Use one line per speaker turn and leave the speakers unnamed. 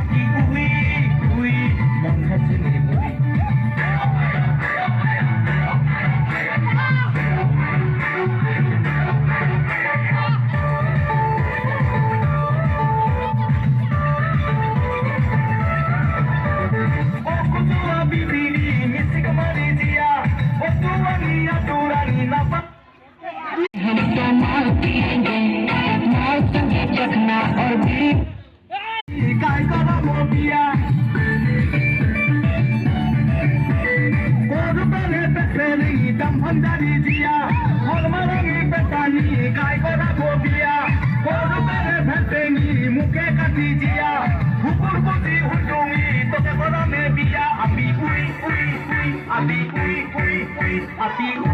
Uwi, mong hasini muri. Okutua bibiri, misi kemari dia. Okutua ni aturani napa.
हम तो माल पिएंगे, माल संगे चखना और भी
Kai kara mobia. Koru bale peseli dam handari dia. Hol marangi petani kai kara mobia. Koru bale peteni muke kati dia. Hukur puti hundungi toke kara mebia. Api ui ui ui, api ui ui ui, api ui.